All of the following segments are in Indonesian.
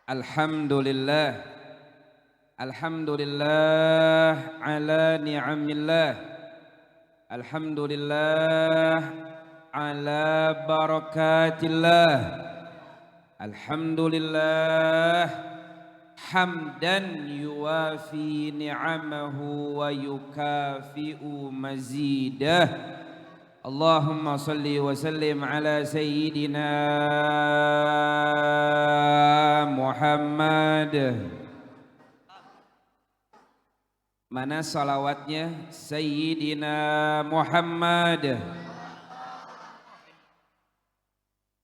Alhamdulillah, alhamdulillah ala ni'amillah, alhamdulillah ala barakatillah, alhamdulillah hamdan yuwafi ni'amahu wa yukafi'u mazidah. Allahumma salli wa sallim ala sayyidina Muhammad. Mana salawatnya? Sayyidina Muhammad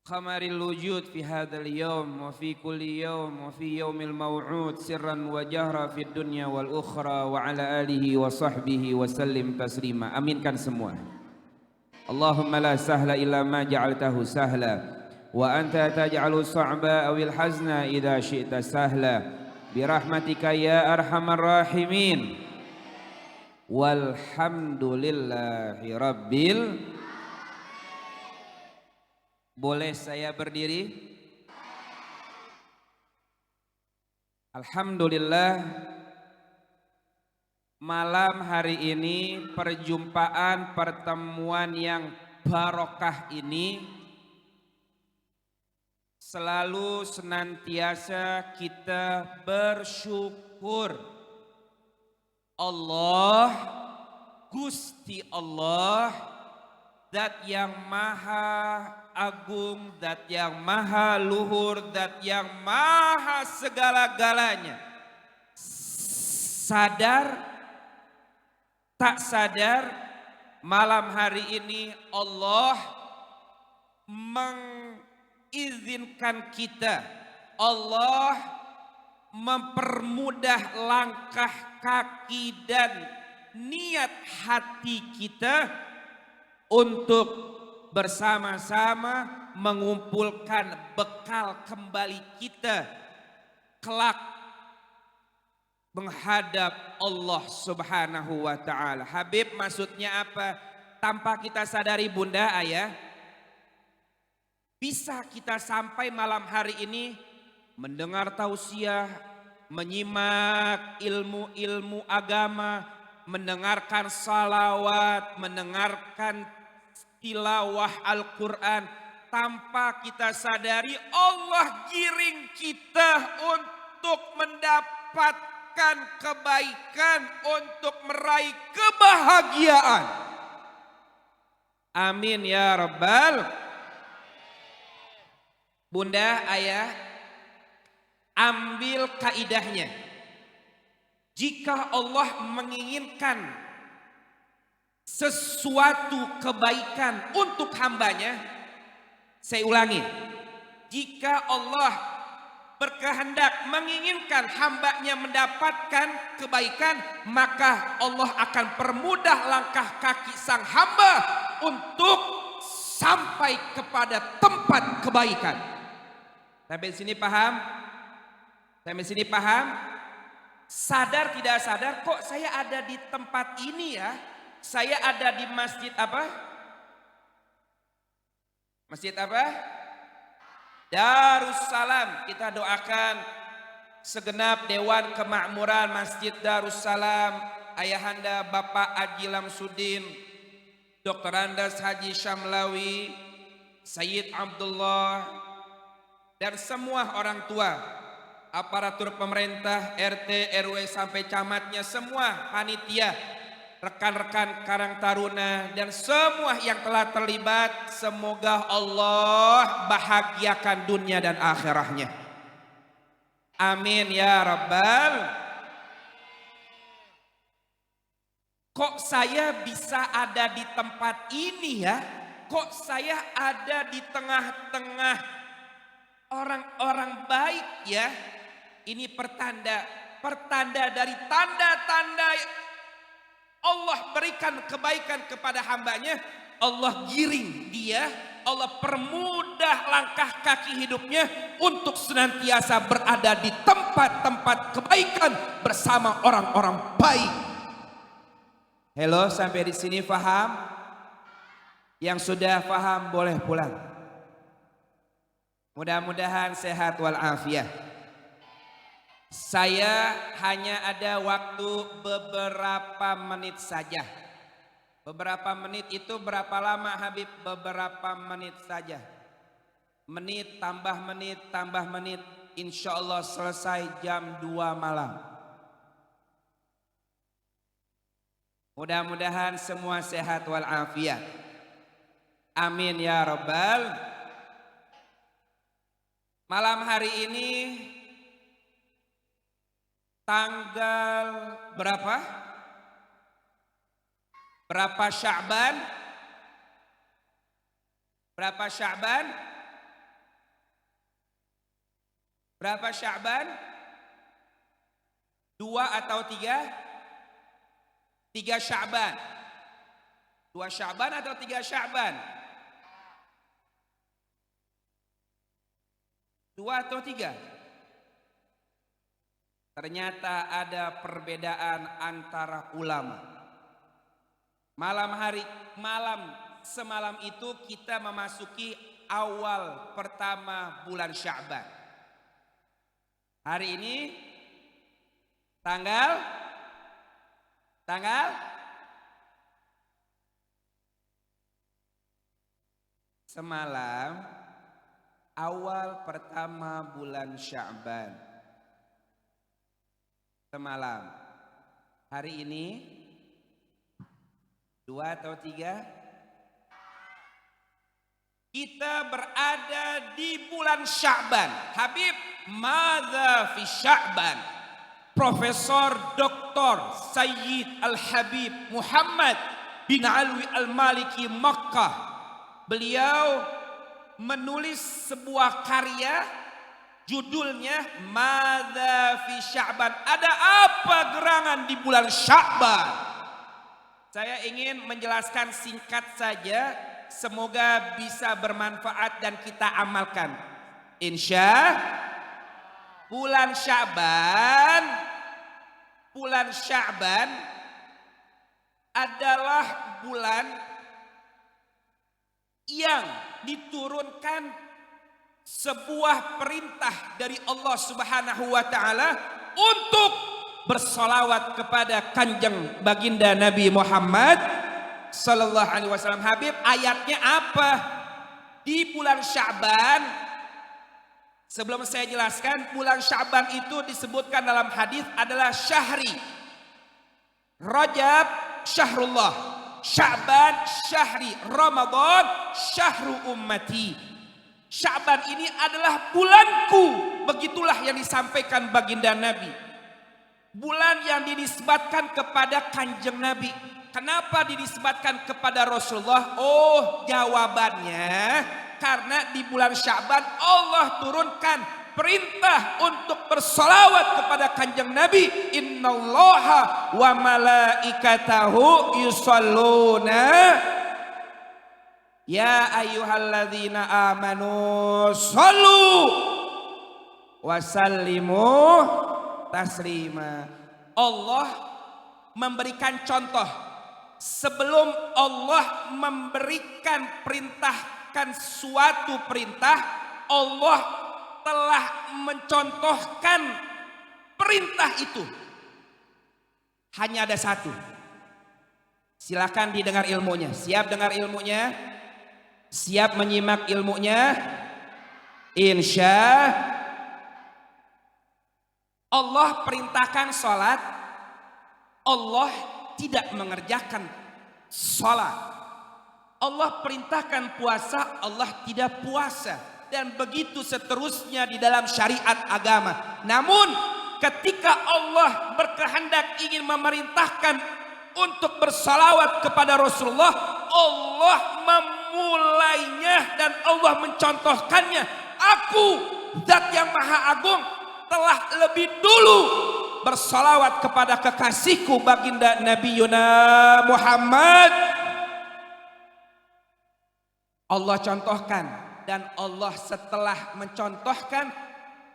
Khamaril wujud fi hadzal yawm wa fi kulli yawm wa fi yawmil maw'ud sirran wa jahra fid dunya wal ukhra wa ala alihi wa sahbihi wa sallim taslima. Aminkan semua. Allahumma la sahla illa ma ja'altahu sahla wa anta taj'alu sa'ba awil hazna idha syi'ta sahla birahmatika ya arhamar rahimin walhamdulillahi rabbil. Boleh saya berdiri? Alhamdulillah, malam hari ini perjumpaan pertemuan yang barokah ini selalu senantiasa kita bersyukur. Allah, Gusti Allah, Zat yang maha agung, Zat yang maha luhur, Zat yang maha segala-galanya. Sadar tak sadar, malam hari ini Allah mengizinkan kita, Allah mempermudah langkah kaki dan niat hati kita untuk bersama-sama mengumpulkan bekal kembali kita kelak menghadap Allah Subhanahu wa ta'ala. Habib, maksudnya apa? Tanpa kita sadari bunda, ayah, bisa kita sampai malam hari ini mendengar tausiah, menyimak ilmu-ilmu agama, mendengarkan salawat, mendengarkan tilawah Al-Quran, tanpa kita sadari Allah giring kita untuk mendapatkan kebaikan, untuk meraih kebahagiaan. Amin ya Rabbal. Bunda, ayah, ambil kaidahnya. Jika Allah menginginkan sesuatu kebaikan untuk hambanya, saya ulangi, jika Allah berkehendak menginginkan hambanya mendapatkan kebaikan, maka Allah akan permudah langkah kaki sang hamba untuk sampai kepada tempat kebaikan. Sampai sini paham? Sampai sini paham? Sadar tidak sadar, kok saya ada di tempat ini ya? Saya ada di masjid apa? Masjid apa? Darussalam. Kita doakan segenap Dewan Kemakmuran Masjid Darussalam, Ayahanda Bapak Haji Lamsudin, Dr. Andes Haji Syamlawi, Sayyid Abdullah, dan semua orang tua, aparatur pemerintah, RT, RW sampai camatnya, semua panitia, rekan-rekan Karang Taruna, dan semua yang telah terlibat, semoga Allah bahagiakan dunia dan akhirahnya. Amin ya Rabbal. Kok saya bisa ada di tempat ini ya? Kok saya ada di tengah-tengah orang-orang baik ya? Ini pertanda dari tanda-tanda Allah berikan kebaikan kepada hambanya. Allah giring dia Allah permudah langkah kaki hidupnya untuk senantiasa berada di tempat-tempat kebaikan bersama orang-orang baik. Halo, sampai di sini paham? Yang sudah paham boleh pulang. Mudah-mudahan sehat walafiat. Saya hanya ada waktu beberapa menit saja. Beberapa menit itu berapa lama Habib? Beberapa menit saja. Menit tambah menit tambah menit. Insya Allah selesai jam 2 malam. Mudah-mudahan semua sehat walafiat. Amin ya Rabbal. Malam hari ini tanggal berapa? Berapa Sya'ban? Berapa Sya'ban? Berapa Sya'ban? 2 atau 3? 3 Sya'ban. 2 Sya'ban atau 3 Sya'ban? 2 atau 3? Ternyata ada perbedaan antara ulama. Semalam itu kita memasuki awal pertama bulan Sya'ban. Hari ini tanggal semalam awal pertama bulan Sya'ban. Semalam. Hari ini 2 atau 3? Kita berada di bulan Sya'ban. Habib, madza fi Sya'ban? Profesor Dr. Sayyid Al-Habib Muhammad bin Alwi Al-Maliki Makkah. Beliau menulis sebuah karya judulnya Madza fi Sya'ban. Ada apa gerangan di bulan Sya'ban? Saya ingin menjelaskan singkat saja, semoga bisa bermanfaat dan kita amalkan. Insya bulan Sya'ban adalah bulan yang diturunkan sebuah perintah dari Allah Subhanahu wa taala untuk bersolawat kepada kanjeng baginda Nabi Muhammad sallallahu alaihi wasallam. Habib, ayatnya apa? Di bulan Sya'ban, sebelum saya jelaskan, bulan Sya'ban itu disebutkan dalam hadis adalah syahri. Rajab syahrullah, Sya'ban syahri, Ramadan syahru ummati. Sya'ban ini adalah bulanku, begitulah yang disampaikan baginda Nabi. Bulan yang dinisbatkan kepada kanjeng Nabi. Kenapa dinisbatkan kepada Rasulullah? Oh, jawabannya karena di bulan Sya'ban Allah turunkan perintah untuk bersolawat kepada kanjeng Nabi. Innallaha wa malaikatahu yusalluna ya ayyuhalladzina amanu shallu wa sallimu taslima. Allah memberikan contoh. Sebelum Allah memberikan perintahkan suatu perintah, Allah telah mencontohkan perintah itu. Hanya ada satu. Silakan didengar ilmunya. Siap dengar ilmunya? Siap menyimak ilmunya? Insya Allah perintahkan sholat, Allah tidak mengerjakan sholat. Allah perintahkan puasa, Allah tidak puasa. Dan begitu seterusnya di dalam syariat agama. Namun ketika Allah berkehendak ingin memerintahkan untuk bersalawat kepada Rasulullah, Allah memulainya dan Allah mencontohkannya. Aku, Zat yang Maha Agung, telah lebih dulu bersalawat kepada kekasihku baginda Nabi Yuna Muhammad. Allah contohkan, dan Allah setelah mencontohkan,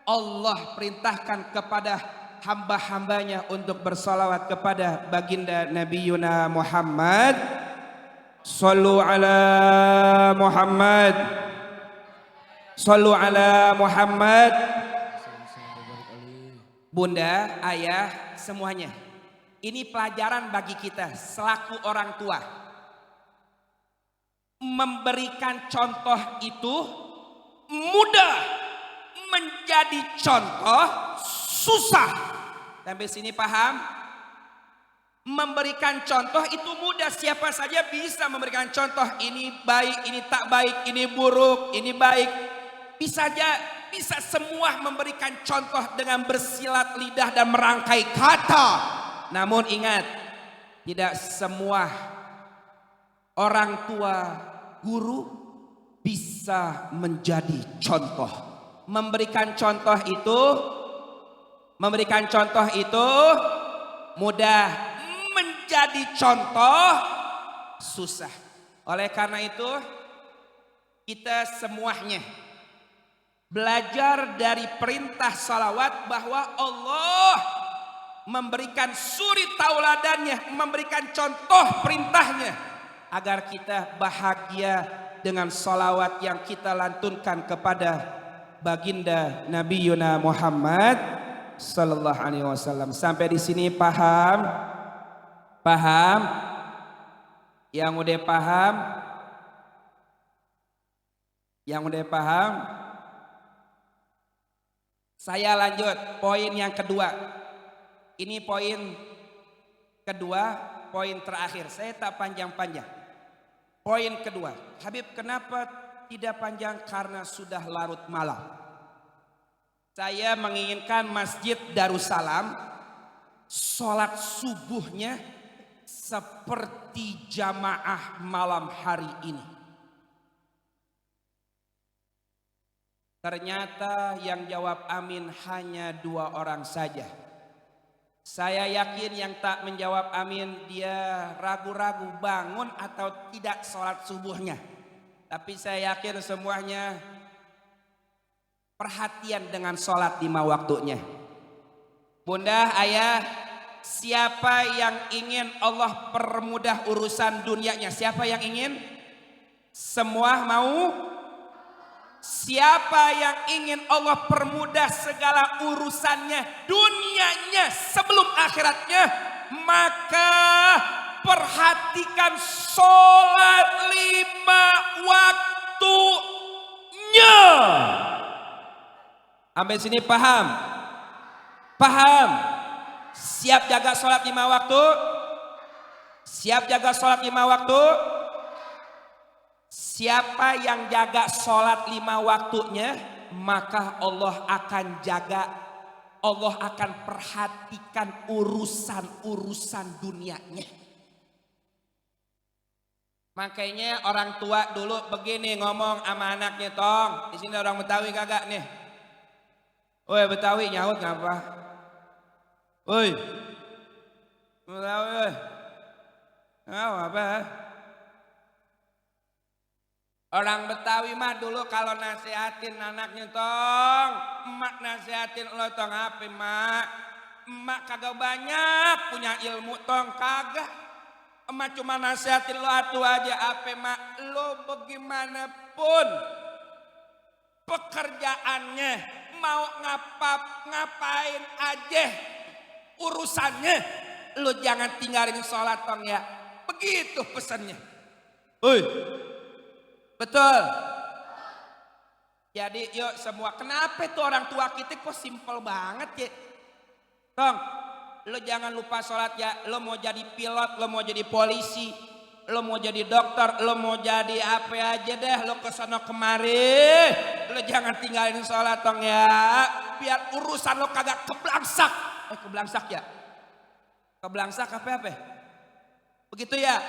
Allah perintahkan kepada hamba-hambanya untuk bersalawat kepada baginda Nabi Yuna Muhammad. Sallu ala Muhammad, sallu ala Muhammad. Bunda, ayah, semuanya, ini pelajaran bagi kita selaku orang tua. Memberikan contoh itu mudah, menjadi contoh susah. Sampai sini paham? Memberikan contoh itu mudah, siapa saja bisa memberikan contoh. Ini baik, ini tak baik, ini buruk, ini baik. Bisa semua memberikan contoh dengan bersilat lidah dan merangkai kata. Namun ingat, tidak semua orang tua, guru bisa menjadi contoh. Memberikan contoh itu mudah, menjadi contoh susah. Oleh karena itu, kita semuanya belajar dari perintah salawat bahwa Allah memberikan suri tauladannya, memberikan contoh perintahnya, agar kita bahagia dengan salawat yang kita lantunkan kepada baginda Nabi Yuna Muhammad sallallahu alaihi wasallam. Sampai di sini paham? Paham? Yang udah paham? Yang udah paham? Saya lanjut poin yang kedua. Ini poin kedua, poin terakhir. Saya tak panjang-panjang. Poin kedua, Habib, kenapa tidak panjang? Karena sudah larut malam. Saya menginginkan Masjid Darussalam sholat subuhnya seperti jamaah malam hari ini. Ternyata yang jawab amin hanya 2 orang saja. Saya yakin yang tak menjawab amin dia ragu-ragu bangun atau tidak sholat subuhnya. Tapi saya yakin semuanya perhatian dengan sholat 5 waktunya. Bunda, ayah, siapa yang ingin Allah permudah urusan dunianya? Siapa yang ingin? Semua mau? Siapa yang ingin Allah permudah segala urusannya, dunianya sebelum akhiratnya, maka perhatikan sholat 5 waktunya. Sampai sini paham? Paham? Siap jaga sholat 5 waktu? Siap jaga sholat 5 waktu? Siapa yang jaga sholat 5 waktunya, maka Allah akan jaga, Allah akan perhatikan urusan-urusan dunianya. Makanya orang tua dulu begini ngomong sama anaknya, tong, di sini orang Betawi kagak nih? Woi Betawi, nyaut ngapa? Woi Betawi, woi, apa? Orang Betawi mah dulu kalau nasihatin anaknya, tong, emak nasihatin lo, tong, apa emak? Emak kagak banyak punya ilmu, tong, kagak. Emak cuma nasihatin lo atu aja, apa emak? Lo bagaimanapun pekerjaannya, mau ngapain aja urusannya, lo jangan tinggalin sholat, tong, ya. Begitu pesannya. Oi. Betul. Jadi yuk semua, kenapa itu orang tua kita kok simpel banget ya? Tong, lo jangan lupa sholat ya. Lo mau jadi pilot, lo mau jadi polisi, lo mau jadi dokter, lo mau jadi apa aja deh, lo kesana kemari, lo jangan tinggalin sholat, tong, ya. Biar urusan lo kagak keblangsak. Keblangsak ya? Keblangsak apa? Begitu ya?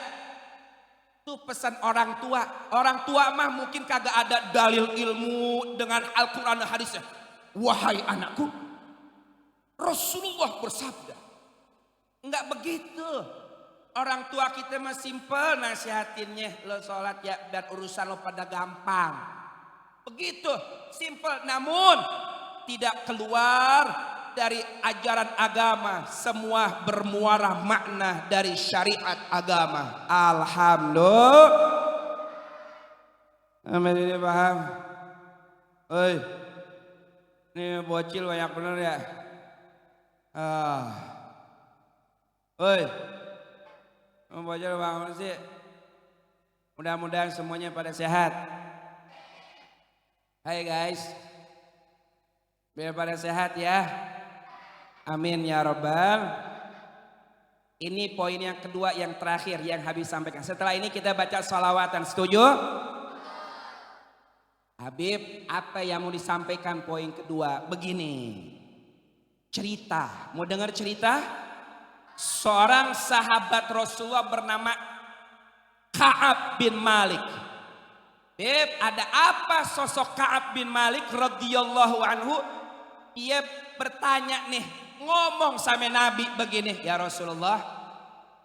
Itu pesan orang tua. Orang tua mah mungkin kagak ada dalil ilmu dengan Al-Quran dan hadisnya. Wahai anakku, Rasulullah bersabda. Enggak begitu. Orang tua kita mah simpel nasihatinnya, lo sholat ya dan urusan lo pada gampang. Begitu, simpel. Namun tidak keluar dari ajaran agama. Semua bermuara makna dari syariat agama. Alhamdulillah. Amin, ini paham. Oi, ini bocil banyak bener ya. Oi, bocil bangun sih. Mudah-mudahan semuanya pada sehat. Hai guys, biar pada sehat ya. Amin ya robbal. Ini poin yang kedua yang terakhir yang habis sampaikan. Setelah ini kita baca sholawatan. Setuju? Habib, apa yang mau disampaikan poin kedua? Begini, cerita. Mau dengar cerita? Seorang sahabat Rasulullah bernama Ka'ab bin Malik. Beb, ada apa sosok Ka'ab bin Malik radhiyallahu anhu? Dia bertanya nih, ngomong sama Nabi begini, ya Rasulullah,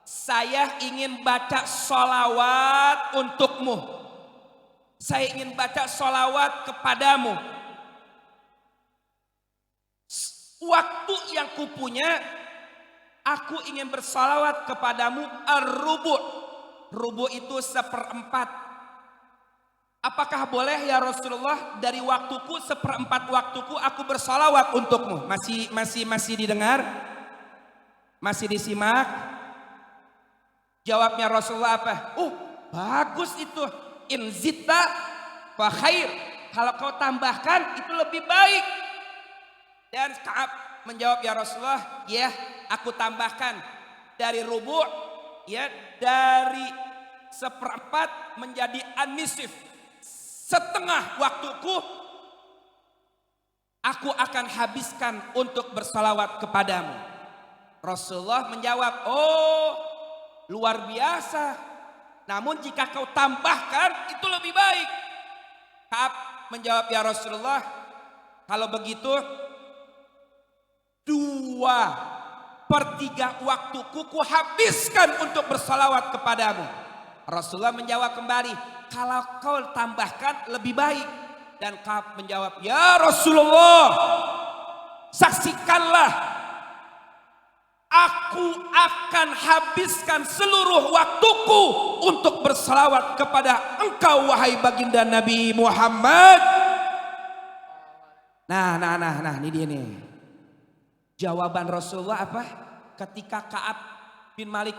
saya ingin baca sholawat untukmu. Saya ingin baca sholawat kepadamu. Waktu yang kupunya, aku ingin bersalawat kepadamu ar-rubu'. Rubu' itu 1/4. Apakah boleh ya Rasulullah dari waktuku 1/4 waktuku aku bersalawat untukmu? Masih didengar? Masih disimak? Jawabnya Rasulullah apa? Bagus itu. In zita fa khair. Kalau kau tambahkan itu lebih baik. Dan Ka'ab menjawab, ya Rasulullah, ya aku tambahkan dari rubu', ya dari 1/4 menjadi an-nisf. Setengah waktuku aku akan habiskan untuk bersalawat kepadamu. Rasulullah menjawab, luar biasa. Namun jika kau tambahkan itu lebih baik. Ka'ab menjawab, ya Rasulullah, kalau begitu 2/3 waktuku ku habiskan untuk bersalawat kepadamu. Rasulullah menjawab kembali, kalau kau tambahkan lebih baik. Dan Ka'ab menjawab, ya Rasulullah, saksikanlah, aku akan habiskan seluruh waktuku untuk bersalawat kepada engkau wahai baginda Nabi Muhammad. Nah, ini dia nih. Jawaban Rasulullah apa? Ketika Ka'ab bin Malik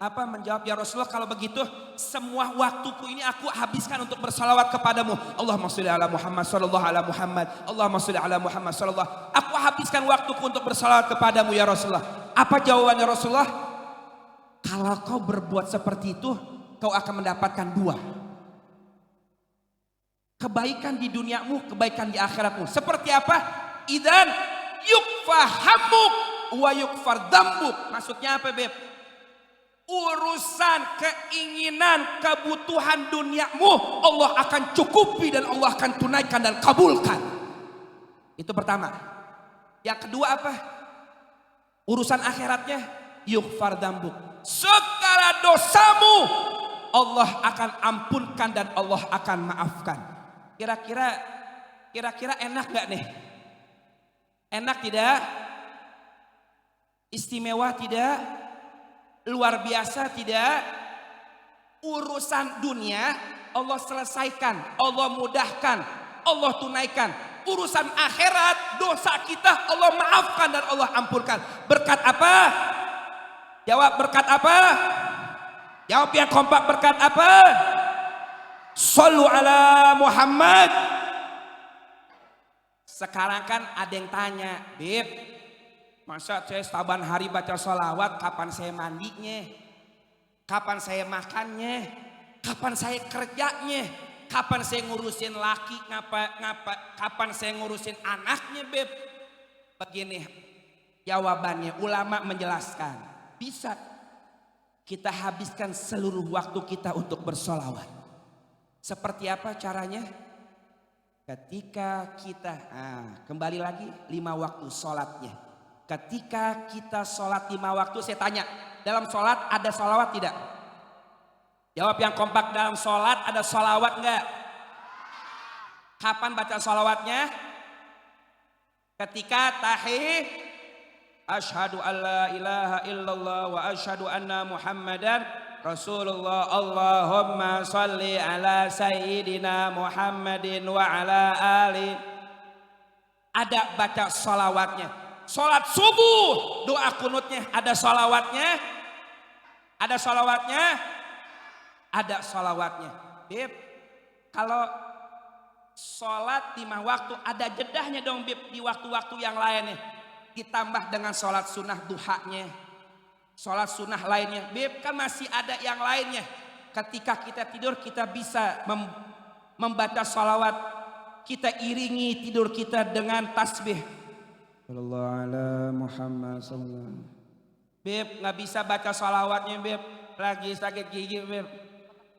menjawab, ya Rasulullah kalau begitu semua waktuku ini aku habiskan untuk bersalawat kepadamu. Allahumma sholli ala Muhammad sallallahu ala Muhammad. Allahumma sholli ala Muhammad sallallahu. Aku habiskan waktuku untuk bersalawat kepadamu ya Rasulullah. Apa jawabannya Rasulullah? Kalau kau berbuat seperti itu, kau akan mendapatkan 2. Kebaikan di duniamu, kebaikan di akhiratmu. Seperti apa? Idan yukfahamuk wa yukfar dambuk. Maksudnya apa, Beb? Urusan keinginan, kebutuhan duniamu Allah akan cukupi dan Allah akan tunaikan dan kabulkan. Itu pertama. Yang kedua apa? Urusan akhiratnya yukfar dambuk. Segala dosamu Allah akan ampunkan dan Allah akan maafkan. Kira-kira enak gak nih? Enak tidak? Istimewa tidak? Luar biasa tidak? Urusan dunia Allah selesaikan, Allah mudahkan, Allah tunaikan. Urusan akhirat, dosa kita Allah maafkan dan Allah ampunkan. Berkat apa? Jawab, berkat apa? Jawab yang kompak, berkat apa? Shollu ala Muhammad. Sekarang kan ada yang tanya, Bib, masa saya saban hari baca sholawat, kapan saya mandinya? Kapan saya makannya? Kapan saya kerjanya? Kapan saya ngurusin laki? Kapan saya ngurusin anaknya, Beb? Begini jawabannya, ulama menjelaskan, bisa kita habiskan seluruh waktu kita untuk bersholawat. Seperti apa caranya? Ketika kita, kembali lagi 5 waktu sholatnya. Ketika kita sholat 5 waktu, saya tanya, dalam sholat ada sholawat tidak? Jawab yang kompak, dalam sholat ada sholawat enggak? Kapan baca sholawatnya? Ketika tahiyat, asyhadu alla ilaha illallah wa asyhadu anna muhammadan rasulullah, Allahumma sholli ala sayyidina Muhammadin wa ala ali. Ada baca sholawatnya. Sholat subuh, doa kunutnya ada sholawatnya? Ada sholawatnya? Ada sholawatnya. Bib, kalau sholat 5 waktu ada jedahnya dong Bib, di waktu-waktu yang lainnya. Ditambah dengan sholat sunnah duhanya, sholat sunnah lainnya. Bib, kan masih ada yang lainnya. Ketika kita tidur kita bisa membaca sholawat. Kita iringi tidur kita dengan tasbih. Sallallahu ala Muhammad sallallahu. Beb, nggak bisa baca sholawatnya Beb, lagi sakit gigi Beb.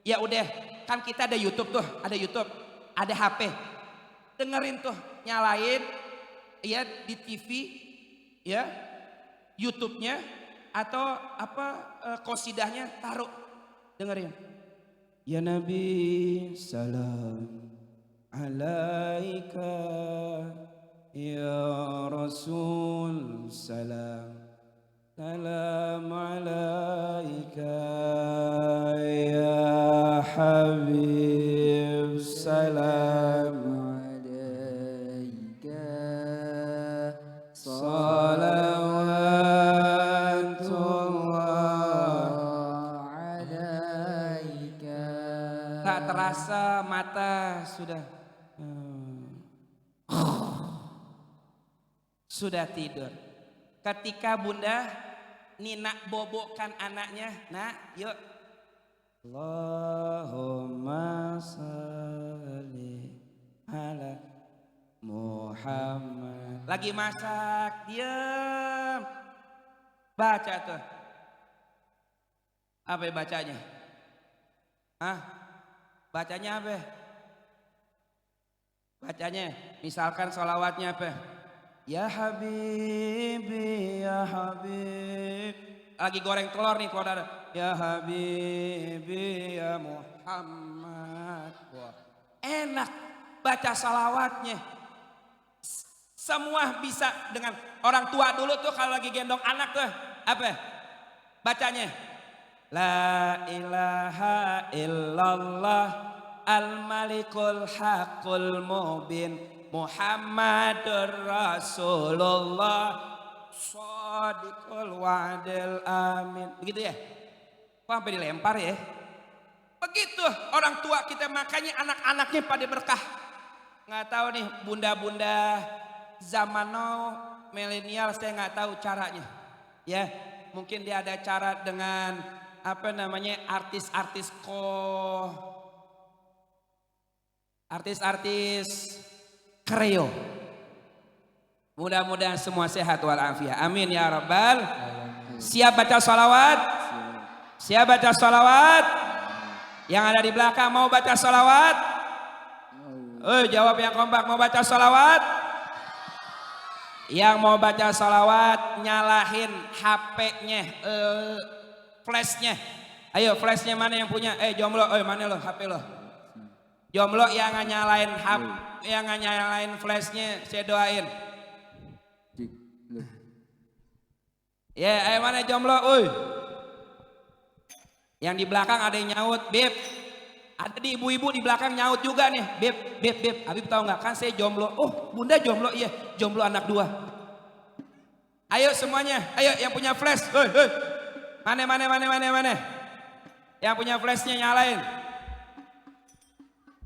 Ya udah, kan kita ada YouTube tuh, ada YouTube, ada HP. Dengerin tuh, nyalain, ya di TV, ya YouTube-nya atau apa qosidahnya taruh, dengerin. Ya Nabi salam alaika. Ya Rasul salam, salam alaika. Ya Habib salam alaika. Salawatullah alaika. Tak terasa mata sudah tidur. Ketika bunda Nina bobokkan anaknya, nak yuk. Allahumma sholli ala Muhammad. Lagi masak, diam. Baca tuh. Apa bacanya? Bacanya apa? Bacanya, misalkan sholawatnya apa? Ya Habibi, ya Habib. Lagi goreng telur nih saudara. Ya Habibi, ya Muhammad. Wah, enak baca salawatnya. Semua bisa dengan orang tua dulu tuh kalau lagi gendong anak tuh apa? Bacanya. La ilaha illallah al-malikul haqqul mubin. Muhammadur Rasulullah Shadiqul wa'dil amin. Begitu ya? Kok sampai dilempar ya? Begitu orang tua kita, makanya anak-anaknya pada berkah. Nggak tahu nih bunda-bunda zaman now milenial, saya nggak tahu caranya. Ya, mungkin dia ada cara dengan apa namanya artis-artis Kreo. Mudah-mudahan semua sehat walafiat. Amin ya rabbal. Siap baca salawat? Siap baca salawat? Yang ada di belakang mau baca salawat? Jawab yang kompak, mau baca salawat? Yang mau baca salawat nyalahin HP-nya, flashnya. Ayo flashnya mana yang punya? Jomblo, mana lo HP lo? Jomblo yang nyalain yang nyalain flashnya, saya doain. Ya, ayo mana jomblo, Yang di belakang ada yang nyaut, Beb. Ada di ibu-ibu di belakang nyaut juga nih, Beb. Habib tahu nggak? Kan saya jomblo. Oh, bunda jomblo, iya, jomblo anak 2. Ayo semuanya, ayo yang punya flash, Mana? Yang punya flashnya nyalain.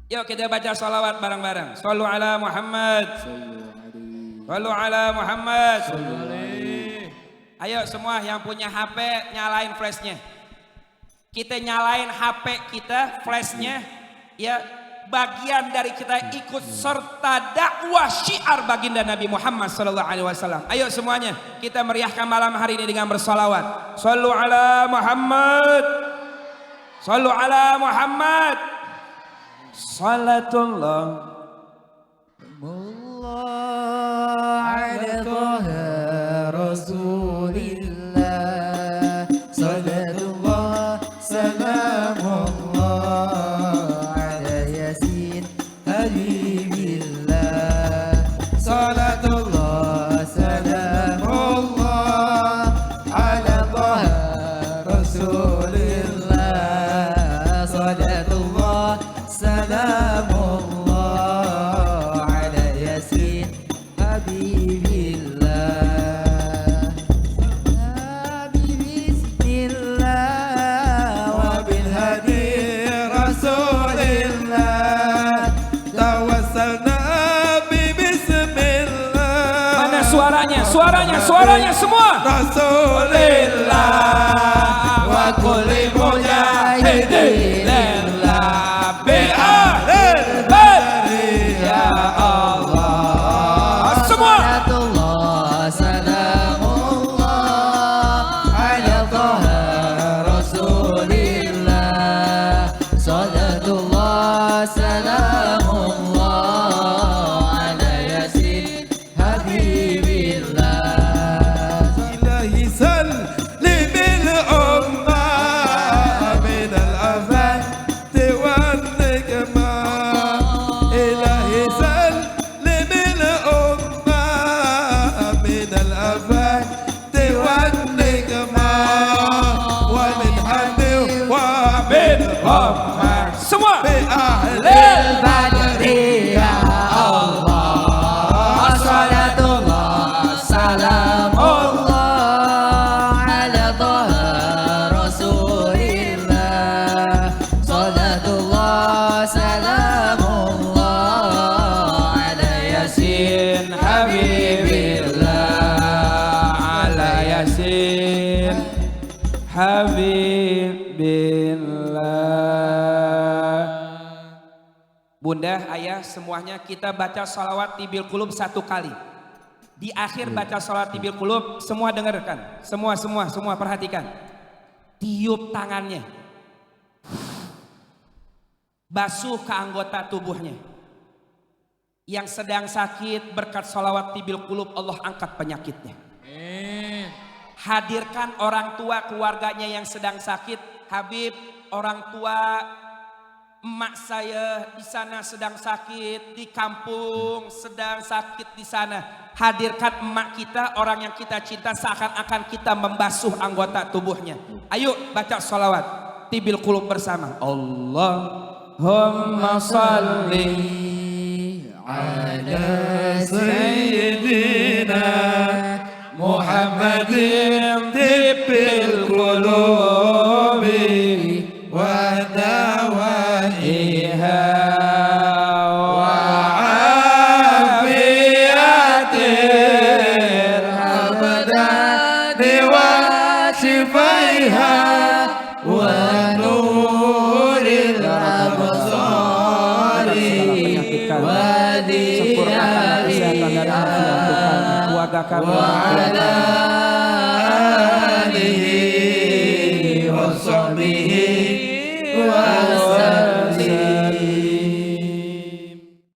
Yuk kita baca salawat bareng-bareng. Shallu ala Muhammad. Shallu ala Muhammad. Ayo semua yang punya HP nyalain flashnya. Kita nyalain HP kita, flashnya. Ya, bagian dari kita ikut serta dakwah syiar baginda Nabi Muhammad SAW. Ayo semuanya kita meriahkan malam hari ini dengan bersalawat. Shallu ala Muhammad. Shallu ala Muhammad. Salatullah ala Taha Rasulillah. suaranya semua. Rasulillah wa kulli mujahidin lillah bi'ahlil badri ya Allah. Semua. Semua bi'ahlil badri ya Allah. Salatullah salamullah ala dhahr Rasulillah. Salatullah salamullah ala yasin habibillah. Ala yasin habibillah. Bunda, ayah, semuanya kita baca salawat tibil qulub 1 kali. Di akhir baca salawat tibil qulub, semua dengarkan. Semua perhatikan. Tiup tangannya. Basuh ke anggota tubuhnya. Yang sedang sakit berkat salawat tibil qulub, Allah angkat penyakitnya. Hadirkan orang tua keluarganya yang sedang sakit. Habib, orang tua emak saya di sana sedang sakit, di kampung sedang sakit di sana. Hadirkan emak kita, orang yang kita cinta, seakan-akan kita membasuh anggota tubuhnya. Ayo baca sholawat tibil qulub bersama. Allahumma salli ala sayyidina Muhammadin tibil qulubi wa dawaiha wa afiyatir abadani wa shifaiha wa nuril absari wa diyariha wa ala alihi wa sahbihi wa